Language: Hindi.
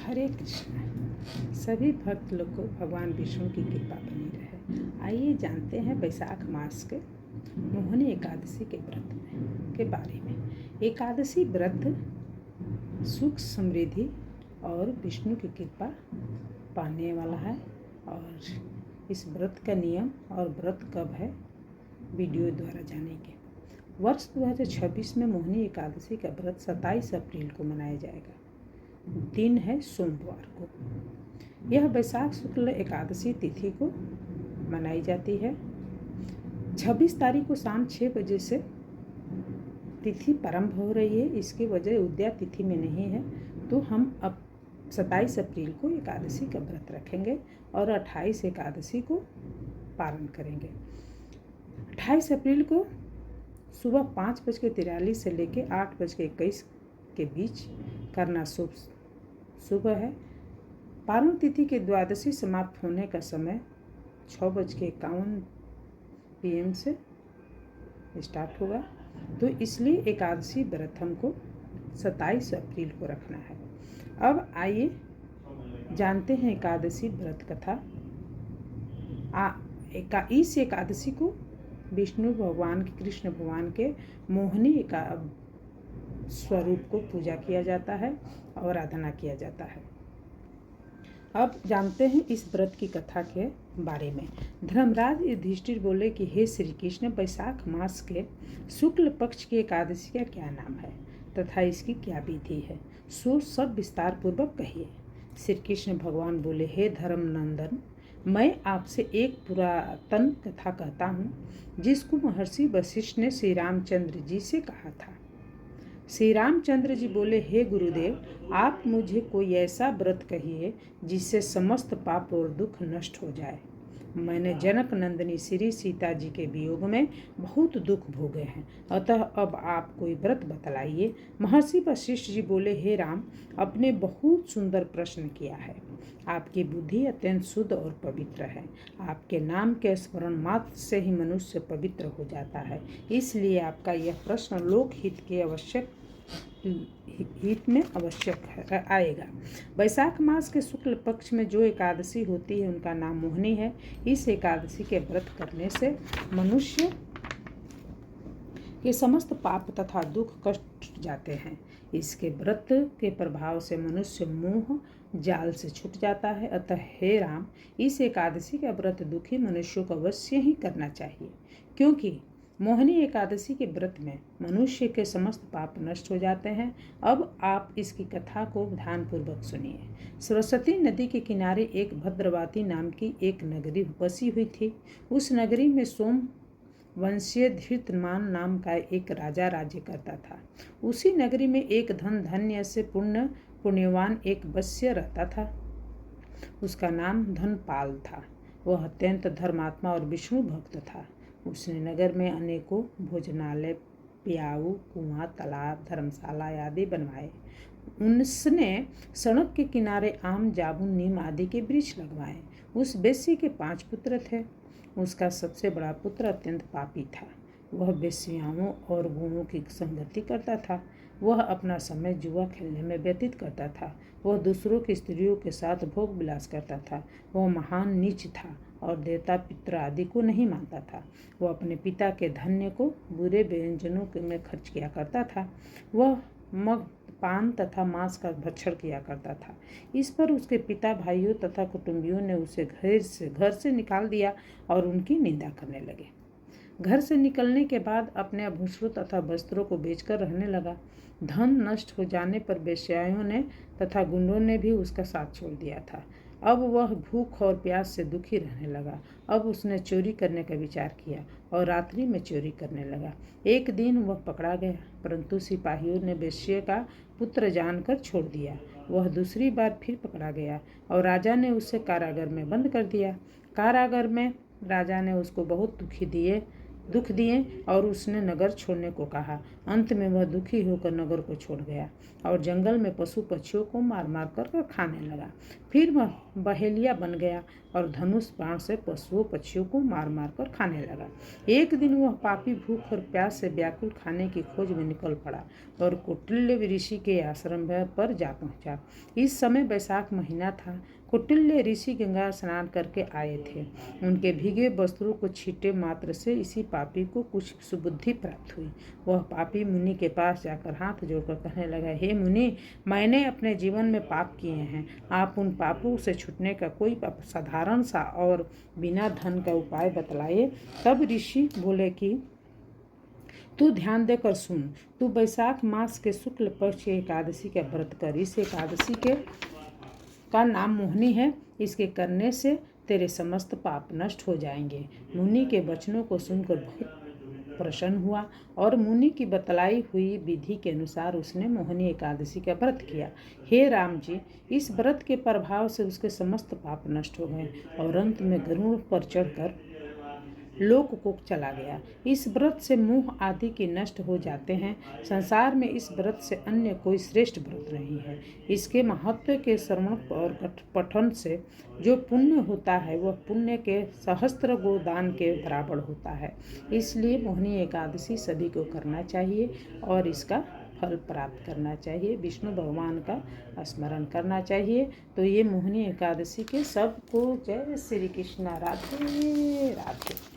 हरे कृष्ण। सभी भक्त लोग को भगवान विष्णु की कृपा बनी रहे। आइए जानते हैं वैशाख मास के मोहिनी एकादशी के व्रत के बारे में। एकादशी व्रत सुख समृद्धि और विष्णु की कृपा पाने वाला है। और इस व्रत का नियम और व्रत कब है वीडियो द्वारा जानेंगे। वर्ष 2026 में मोहिनी एकादशी का व्रत 27 अप्रैल को मनाया जाएगा। दिन है सोमवार को। यह वैशाख शुक्ल एकादशी तिथि को मनाई जाती है। 26 तारीख को शाम 6 बजे से तिथि प्रारंभ हो रही है। इसकी वजह उद्या तिथि में नहीं है, तो हम अब 27 अप्रैल को एकादशी का व्रत रखेंगे और 28 एकादशी को पारण करेंगे। 28 अप्रैल को सुबह 5:43 से लेकर 8:21 के बीच करना शुभ है। पारण तिथि के द्वादशी समाप्त होने का समय 6:51 PM से स्टार्ट होगा, तो इसलिए एकादशी व्रत हमको 27 अप्रैल को रखना है। अब आइए जानते हैं एकादशी व्रत कथा। इस एकादशी को विष्णु भगवान के कृष्ण भगवान के मोहिनी का स्वरूप को पूजा किया जाता है और आराधना किया जाता है। अब जानते हैं इस व्रत की कथा के बारे में। धर्मराज युधिष्ठिर बोले कि हे श्री कृष्ण, वैशाख मास के शुक्ल पक्ष की एकादशी का क्या नाम है तथा इसकी क्या विधि है, सो सब विस्तार पूर्वक कहिए। श्री कृष्ण भगवान बोले, हे धर्मनंदन, मैं आपसे एक पुरातन कथा कहता हूँ जिसको महर्षि वशिष्ठ ने श्री रामचंद्र जी से कहा था। श्री रामचंद्र जी बोले, हे गुरुदेव, आप मुझे कोई ऐसा व्रत कहिए जिससे समस्त पाप और दुख नष्ट हो जाए। मैंने जनक नंदिनी श्री सीता जी के वियोग में बहुत दुख भोगे हैं, अतः अब आप कोई व्रत बतलाइए। महर्षि वशिष्ठ जी बोले, हे राम, आपने बहुत सुंदर प्रश्न किया है। आपकी बुद्धि अत्यंत शुद्ध और पवित्र है। आपके नाम के स्मरण मात्र से ही मनुष्य पवित्र हो जाता है, इसलिए आपका यह प्रश्न लोक हित में आवश्यक आएगा। वैशाख मास के शुक्ल पक्ष में जो एकादशी होती है उनका नाम मोहिनी है। इस एकादशी के व्रत करने से मनुष्य के समस्त पाप तथा दुख कष्ट जाते हैं। इसके व्रत के प्रभाव से मनुष्य मोह जाल से छूट जाता है। अतः हे राम, इस एकादशी का व्रत दुखी मनुष्यों को अवश्य ही करना चाहिए, क्योंकि मोहिनी एकादशी के व्रत में मनुष्य के समस्त पाप नष्ट हो जाते हैं। अब आप इसकी कथा को ध्यानपूर्वक सुनिए। सरस्वती नदी के किनारे एक भद्रवाती नाम की एक नगरी बसी हुई थी। उस नगरी में सोम वंशीय धृतमान नाम का एक राजा राज्य करता था। उसी नगरी में एक धन्य से पुण्यवान एक वैश्य रहता था। उसका नाम धनपाल था। वह अत्यंत धर्मात्मा और विष्णु भक्त था। उसने नगर में अनेकों भोजनालय, प्याऊ, कुआं, तालाब, धर्मशाला आदि बनवाए। उसने सड़क के किनारे आम, जामुन, नीम आदि के वृक्ष लगवाए। उस वेश्या के 5 पुत्र थे। उसका सबसे बड़ा पुत्र अत्यंत पापी था। वह वेश्याओं और गुणों की संगति करता था। वह अपना समय जुआ खेलने में व्यतीत करता था। वह दूसरों की स्त्रियों के साथ भोग विलास करता था। वह महान नीच था और देवता पितर आदि को नहीं मानता था। वह अपने पिता के धन्य को बुरे व्यंजनों में खर्च किया करता था। वह मद, पान तथा मांस का भक्षण किया करता था। इस पर उसके पिता, भाइयों तथा कुटुंबियों ने उसे घर से निकाल दिया और उनकी निंदा करने लगे। घर से निकलने के बाद अपने आभूषणों तथा वस्त्रों को बेचकर रहने लगा। धन नष्ट हो जाने पर वेश्याओं ने तथा गुंडों ने भी उसका साथ छोड़ दिया था। अब वह भूख और प्यास से दुखी रहने लगा। अब उसने चोरी करने का विचार किया और रात्रि में चोरी करने लगा। एक दिन वह पकड़ा गया, परंतु सिपाहियों ने वेश्या का पुत्र जानकर छोड़ दिया। वह दूसरी बार फिर पकड़ा गया और राजा ने उसे कारागार में बंद कर दिया। कारागार में राजा ने उसको बहुत दुखी दिए दुख दिए और उसने नगर छोड़ने को कहा। अंत में वह दुखी होकर नगर को छोड़ गया और जंगल में पशु पक्षियों को मार मार कर खाने लगा। फिर वह बहेलिया बन गया और धनुष बाण से पशुओं पक्षियों को मार मार कर खाने लगा। एक दिन वह पापी भूख और प्यास से व्याकुल खाने की खोज में निकल पड़ा और कौटिल्य ऋषि के आश्रम पर जा पहुंचा। इस समय वैशाख महीना था। कौटिल्य ऋषि गंगा स्नान करके आए थे। उनके भीगे वस्त्रों को छींटे मात्र से इसी पापी को कुछ सुबुद्धि प्राप्त हुई। वह पापी मुनि के पास जाकर हाथ जोड़कर कहने लगा, हे मुनि, मैंने अपने जीवन में पाप किए हैं। आप उन पापों से छूटने का कोई साधारण सा और बिना धन का उपाय बतलाइए। तब ऋषि बोले कि तू ध्यान देकर सुन। तू वैशाख मास के शुक्ल पक्ष की एकादशी का व्रत कर। इस एकादशी का नाम मोहिनी है। इसके करने से तेरे समस्त पाप नष्ट हो जाएंगे। मुनि के वचनों को सुनकर बहुत प्रसन्न हुआ और मुनि की बतलाई हुई विधि के अनुसार उसने मोहिनी एकादशी का व्रत किया। हे राम जी, इस व्रत के प्रभाव से उसके समस्त पाप नष्ट हो गए और अंत में गरुड़ पर चढ़कर लोक को चला गया। इस व्रत से मोह आदि की नष्ट हो जाते हैं। संसार में इस व्रत से अन्य कोई श्रेष्ठ व्रत नहीं है। इसके महत्व के श्रवण और पठन से जो पुण्य होता है वह पुण्य के सहस्त्र गोदान के बराबर होता है। इसलिए मोहिनी एकादशी सभी को करना चाहिए और इसका फल प्राप्त करना चाहिए। विष्णु भगवान का स्मरण करना चाहिए। तो ये मोहिनी एकादशी के सबको जय श्री कृष्ण। राधे राधे।